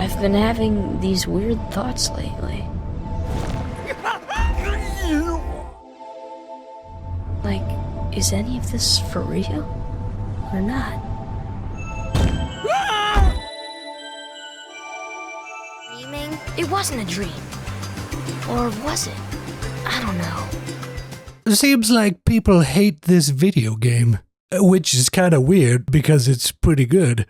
I've been having these weird thoughts lately. Like, is any of this for real? Or not? Dreaming? It wasn't a dream. Or was it? I don't know. It seems like people hate this video game, which is kind of weird because it's pretty good.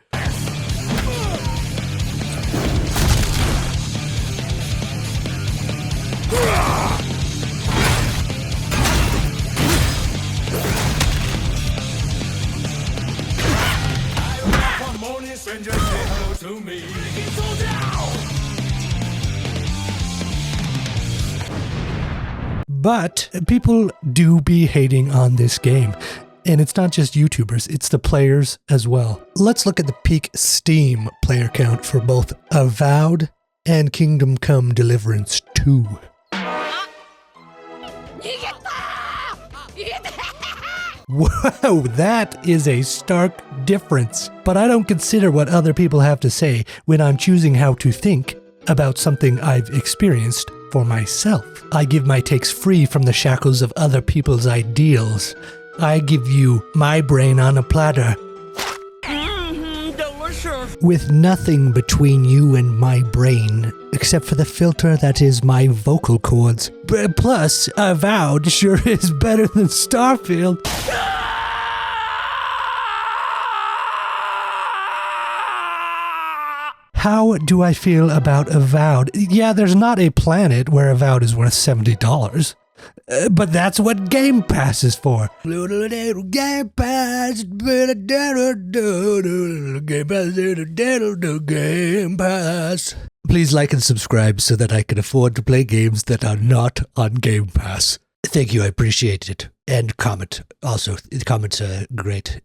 But people do be hating on this game. And it's not just YouTubers, it's the players as well. Let's look at the peak Steam player count for both Avowed and Kingdom Come Deliverance 2. Whoa, that is a stark difference. But I don't consider what other people have to say when I'm choosing how to think about something I've experienced for myself. I give my takes free from the shackles of other people's ideals. I give you my brain on a platter. Delicious. With nothing between you and my brain, except for the filter that is my vocal cords. Plus, Avowed sure is better than Starfield. How do I feel about Avowed? Yeah, there's not a planet where Avowed is worth $70. But that's what Game Pass is for. Game Pass. Game Pass. Please like and subscribe so that I can afford to play games that are not on Game Pass. Thank you, I appreciate it. And comment. Also, comments are great.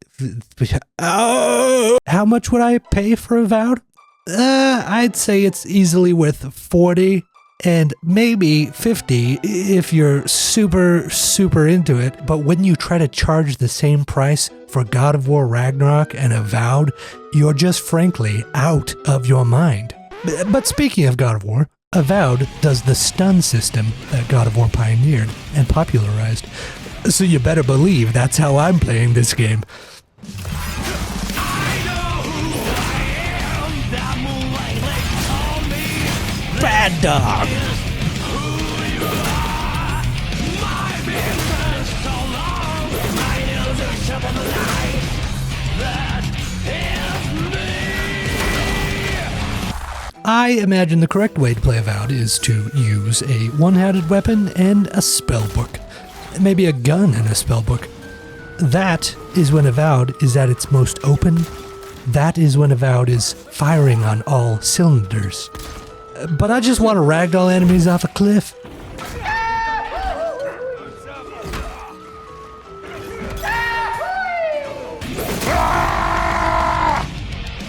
Oh! How much would I pay for Avowed? I'd say it's easily worth $40 and maybe $50 if you're super into it. But when you try to charge the same price for God of War Ragnarok and Avowed, you're just frankly out of your mind. But speaking of God of War, Avowed does the stun system that God of War pioneered and popularized. So you better believe that's how I'm playing this game. Bad dog. I imagine the correct way to play Avowed is to use a one-handed weapon and a spellbook. Maybe a gun and a spellbook. That is when Avowed is at its most open. That is when Avowed is firing on all cylinders. But I just want to ragdoll enemies off a cliff.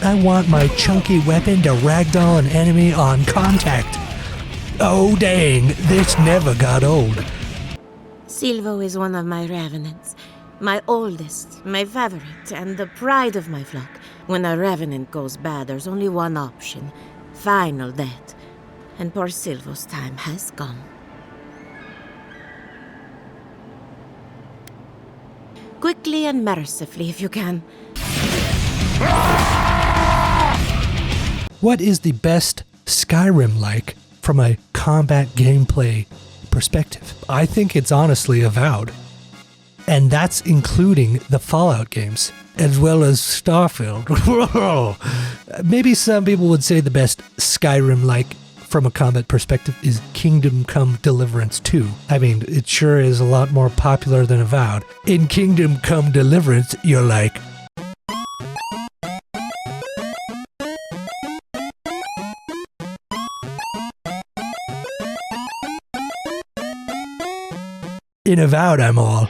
I want my chunky weapon to ragdoll an enemy on contact. Oh dang, this never got old. Silvo is one of my revenants. My oldest, my favorite, and the pride of my flock. When a revenant goes bad, there's only one option. Final death. And poor Silvo's time has gone. Quickly and mercifully, if you can. What is the best Skyrim-like from a combat gameplay perspective? I think it's honestly Avowed. And that's including the Fallout games, as well as Starfield. Maybe some people would say the best Skyrim-like from a combat perspective is Kingdom Come Deliverance 2. I mean, it sure is a lot more popular than Avowed. In Kingdom Come Deliverance, you're like... In Avowed, I'm all...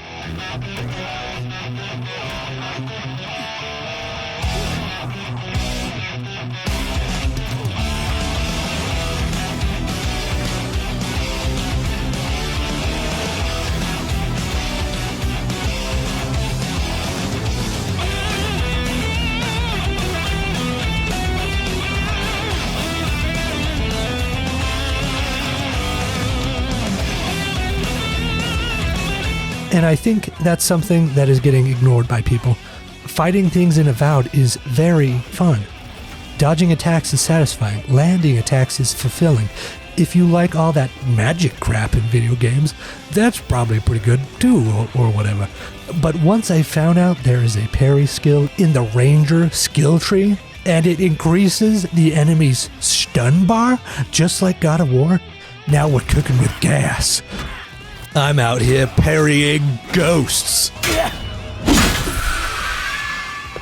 And I think that's something that is getting ignored by people. Fighting things in Avowed is very fun. Dodging attacks is satisfying. Landing attacks is fulfilling. If you like all that magic crap in video games, that's probably pretty good too, or whatever. But once I found out there is a parry skill in the Ranger skill tree, and it increases the enemy's stun bar, just like God of War, now we're cooking with gas. I'm out here parrying ghosts.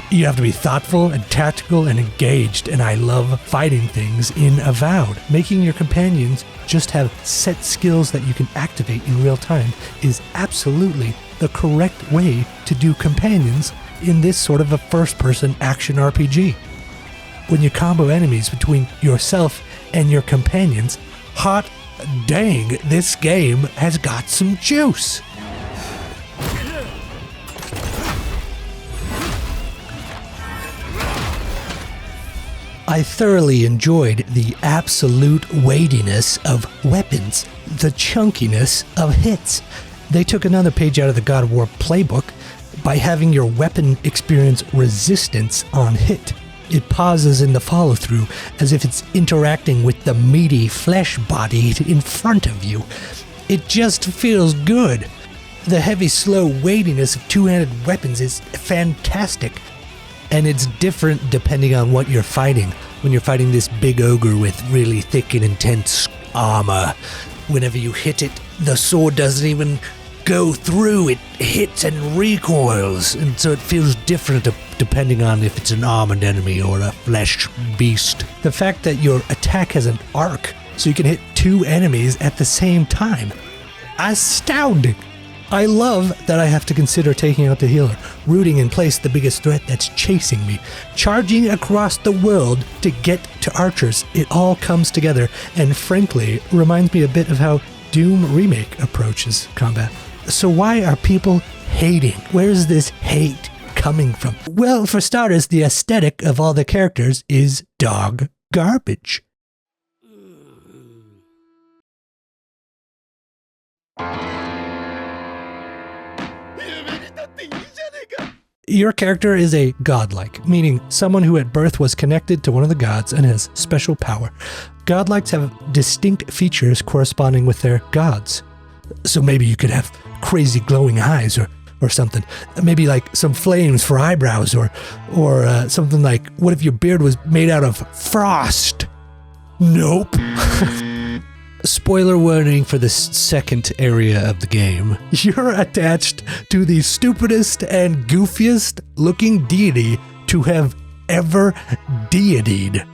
You have to be thoughtful and tactical and engaged, and I love fighting things in Avowed. Making your companions just have set skills that you can activate in real time is absolutely the correct way to do companions in this sort of a first-person action RPG. When you combo enemies between yourself and your companions, hot dang, this game has got some juice. I thoroughly enjoyed the absolute weightiness of weapons, the chunkiness of hits. They took another page out of the God of War playbook by having your weapon experience resistance on hit. It pauses in the follow-through as if it's interacting with the meaty flesh body in front of you. It just feels good. The heavy, slow weightiness of two-handed weapons is fantastic. And it's different depending on what you're fighting. When you're fighting this big ogre with really thick and intense armor, whenever you hit it, the sword doesn't even go through. It hits and recoils, and so it feels different depending on if it's an armored enemy or a flesh beast. The fact that your attack has an arc, so you can hit two enemies at the same time. Astounding! I love that I have to consider taking out the healer, rooting in place the biggest threat that's chasing me, charging across the world to get to archers. It all comes together, and frankly, reminds me a bit of how Doom Remake approaches combat. So why are people hating? Where's this hate coming from? Well, for starters, the aesthetic of all the characters is dog garbage. Your character is a godlike, meaning someone who at birth was connected to one of the gods and has special power. Godlikes have distinct features corresponding with their gods. So maybe you could have crazy glowing eyes or something. Maybe like some flames for eyebrows or something like, what if your beard was made out of frost? Nope. Spoiler warning for the second area of the game. You're attached to the stupidest and goofiest looking deity to have ever deity'd.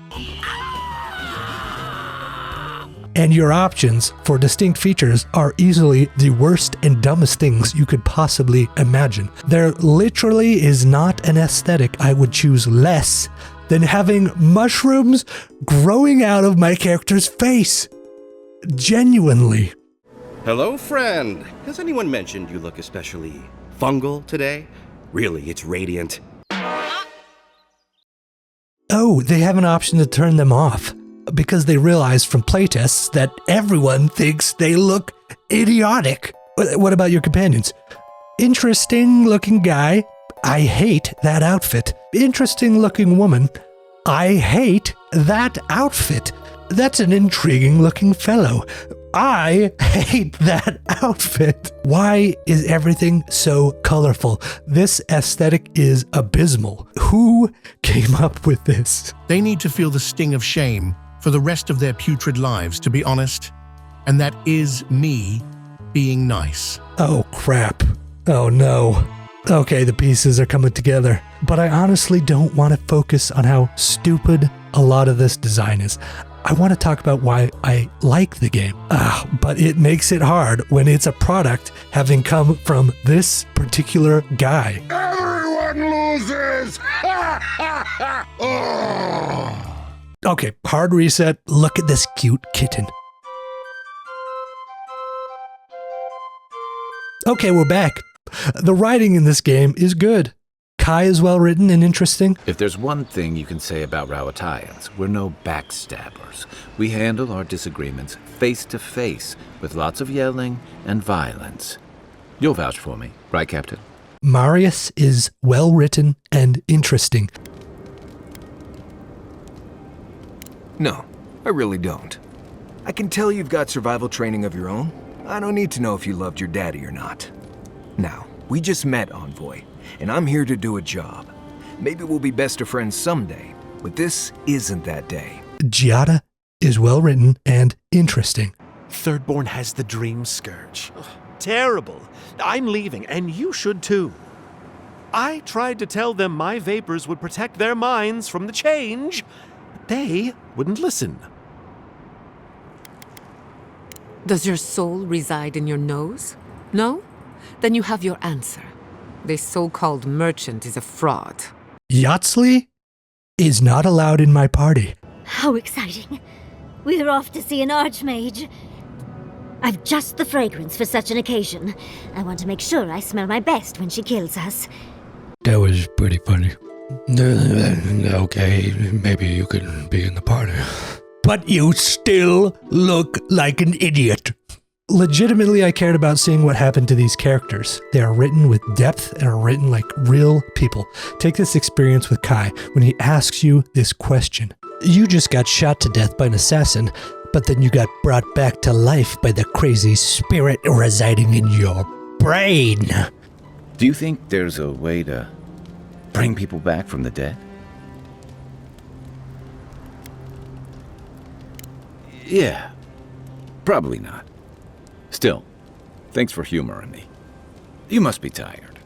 And your options for distinct features are easily the worst and dumbest things you could possibly imagine. There literally is not an aesthetic I would choose less than having mushrooms growing out of my character's face. Genuinely. Hello, friend. Has anyone mentioned you look especially fungal today? Really, it's radiant. Oh, they have an option to turn them off because they realized from playtests that everyone thinks they look idiotic. What about your companions? Interesting looking guy. I hate that outfit. Interesting looking woman. I hate that outfit. That's an intriguing looking fellow. I hate that outfit. Why is everything so colorful? This aesthetic is abysmal. Who came up with this? They need to feel the sting of shame for the rest of their putrid lives, to be honest. And that is me being nice. Oh, crap. Oh, no. Okay, the pieces are coming together. But I honestly don't want to focus on how stupid a lot of this design is. I want to talk about why I like the game. But it makes it hard when it's a product having come from this particular guy. Everyone loses! Okay, hard reset. Look at this cute kitten. Okay, we're back. The writing in this game is good. Kai is well written and interesting. If there's one thing you can say about Rowatayans, we're no backstabbers. We handle our disagreements face to face with lots of yelling and violence. You'll vouch for me, right, Captain? Marius is well written and interesting. No, I really don't. I can tell you've got survival training of your own. I don't need to know if you loved your daddy or not. Now, we just met, Envoy, and I'm here to do a job. Maybe we'll be best of friends someday, but this isn't that day. Giada is well written and interesting. Thirdborn has the dream scourge. Ugh, terrible. I'm leaving, and you should too. I tried to tell them my vapors would protect their minds from the change, but they wouldn't listen. Does your soul reside in your nose? No? Then you have your answer. This so-called merchant is a fraud. Yatsley is not allowed in my party. How exciting. We're off to see an archmage. I've just the fragrance for such an occasion. I want to make sure I smell my best when she kills us. That was pretty funny. Okay, maybe you could be in the party. But you still look like an idiot. Legitimately, I cared about seeing what happened to these characters. They are written with depth and are written like real people. Take this experience with Kai when he asks you this question. You just got shot to death by an assassin, but then you got brought back to life by the crazy spirit residing in your brain. Do you think there's a way to bring people back from the dead? Yeah, probably not. Still, thanks for humoring me. You must be tired.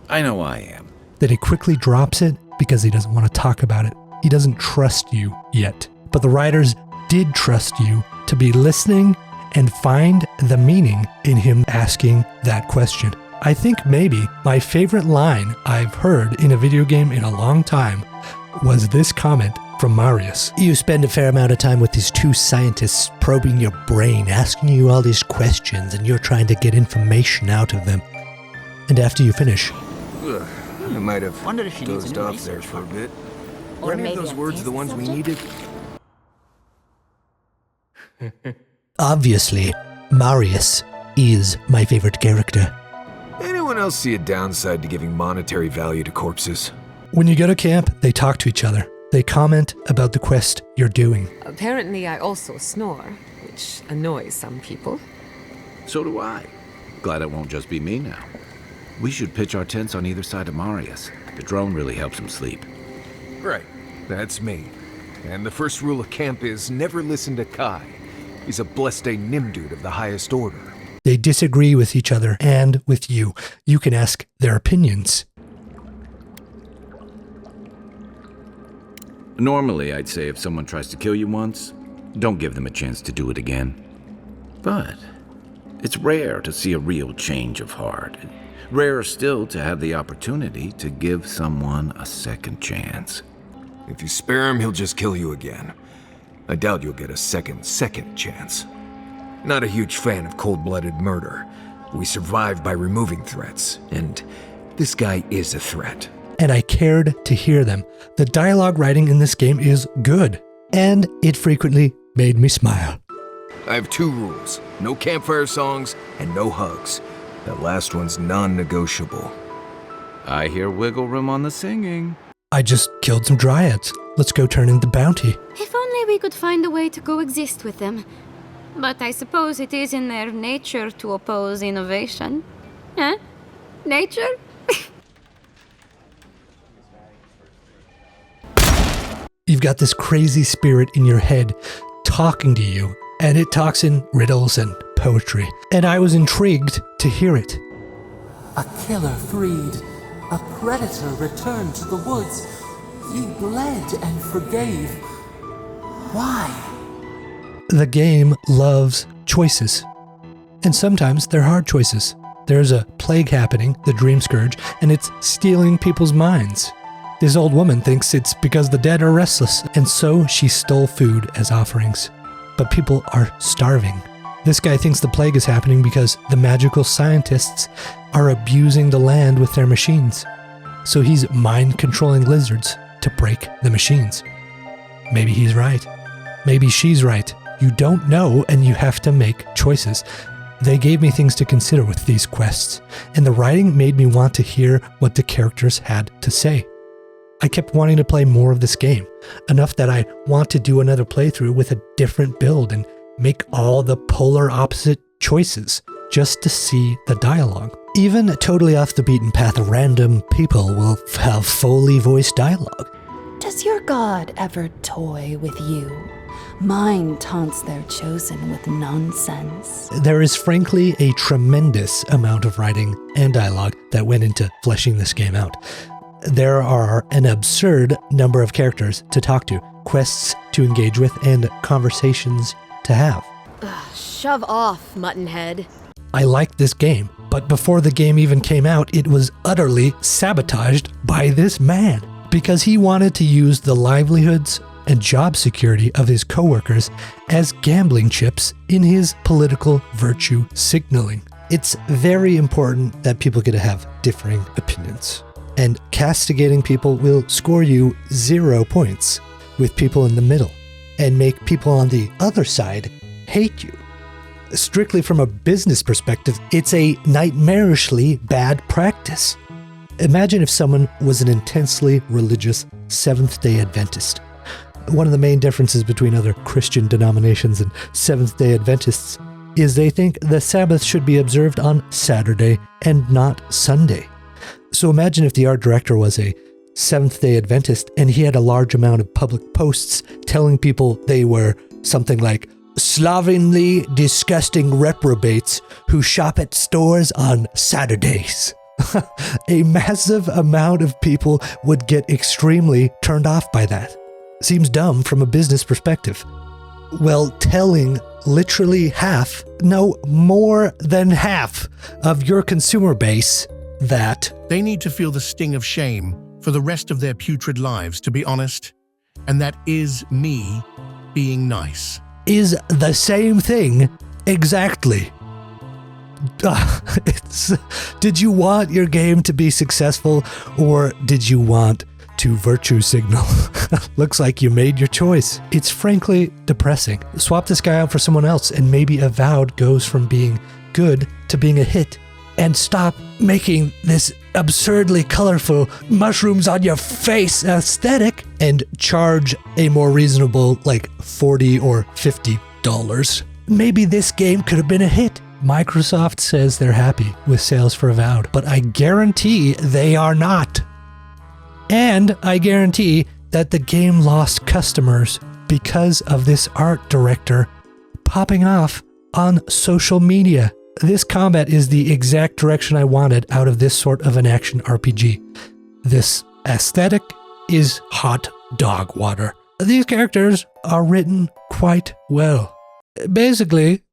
I know I am. Then he quickly drops it because he doesn't want to talk about it. He doesn't trust you yet. But the writers did trust you to be listening and find the meaning in him asking that question. I think maybe my favorite line I've heard in a video game in a long time was this comment from Marius. You spend a fair amount of time with these two scientists probing your brain, asking you all these questions, and you're trying to get information out of them. And after you finish... Ugh, I might have dozed off there for a bit. Were any of those words the ones we needed? Obviously, Marius is my favorite character. Anyone else see a downside to giving monetary value to corpses? When you go to camp, they talk to each other. They comment about the quest you're doing. Apparently, I also snore, which annoys some people. So do I. Glad it won't just be me now. We should pitch our tents on either side of Marius. The drone really helps him sleep. Right, that's me. And the first rule of camp is never listen to Kai. He's a blessed Nimdude of the highest order. They disagree with each other and with you. You can ask their opinions. Normally, I'd say if someone tries to kill you once, don't give them a chance to do it again. But it's rare to see a real change of heart. Rarer still to have the opportunity to give someone a second chance. If you spare him, he'll just kill you again. I doubt you'll get a second chance. Not a huge fan of cold-blooded murder. We survive by removing threats, and this guy is a threat. And I cared to hear them. The dialogue writing in this game is good, and it frequently made me smile. I have two rules: no campfire songs and no hugs. That last one's non-negotiable. I hear wiggle room on the singing. I just killed some dryads. Let's go turn in the bounty. If only we could find a way to coexist with them. But I suppose it is in their nature to oppose innovation. Huh? Nature? You've got this crazy spirit in your head talking to you, and it talks in riddles and poetry. And I was intrigued to hear it. A killer freed. A predator returned to the woods. He bled and forgave. Why? The game loves choices. And sometimes they're hard choices. There's a plague happening, the Dream Scourge, and it's stealing people's minds. This old woman thinks it's because the dead are restless, and so she stole food as offerings. But people are starving. This guy thinks the plague is happening because the magical scientists are abusing the land with their machines. So he's mind-controlling lizards to break the machines. Maybe he's right. Maybe she's right. You don't know, and you have to make choices. They gave me things to consider with these quests, and the writing made me want to hear what the characters had to say. I kept wanting to play more of this game, enough that I want to do another playthrough with a different build and make all the polar opposite choices just to see the dialogue. Even totally off the beaten path, random people will have fully voiced dialogue. Does your god ever toy with you? Mine taunts their chosen with nonsense. There is frankly a tremendous amount of writing and dialogue that went into fleshing this game out. There are an absurd number of characters to talk to, quests to engage with, and conversations to have. Shove off, Muttonhead. I liked this game, but before the game even came out, it was utterly sabotaged by this man because he wanted to use the livelihoods and job security of his coworkers as gambling chips in his political virtue signaling. It's very important that people get to have differing opinions. And castigating people will score you 0 points with people in the middle and make people on the other side hate you. Strictly from a business perspective, it's a nightmarishly bad practice. Imagine if someone was an intensely religious Seventh-day Adventist. One of the main differences between other Christian denominations and Seventh-day Adventists is they think the Sabbath should be observed on Saturday and not Sunday. So imagine if the art director was a Seventh-day Adventist and he had a large amount of public posts telling people they were something like slovenly, disgusting reprobates who shop at stores on Saturdays. A massive amount of people would get extremely turned off by that. Seems dumb from a business perspective. Well, telling literally half, no, more than half of your consumer base that they need to feel the sting of shame for the rest of their putrid lives, to be honest. And that is me being nice. Is the same thing exactly. Did you want your game to be successful, or did you want to virtue signal? Looks like you made your choice. It's frankly depressing. Swap this guy out for someone else and maybe Avowed goes from being good to being a hit. And stop making this absurdly colorful mushrooms on your face aesthetic and charge a more reasonable like $40 or $50. Maybe this game could have been a hit. Microsoft says they're happy with sales for Avowed, but I guarantee they are not. And I guarantee that the game lost customers because of this art director popping off on social media. This combat is the exact direction I wanted out of this sort of an action RPG. This aesthetic is hot dog water. These characters are written quite well. Basically,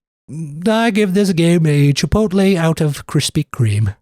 I give this game a Chipotle out of Krispy Kreme.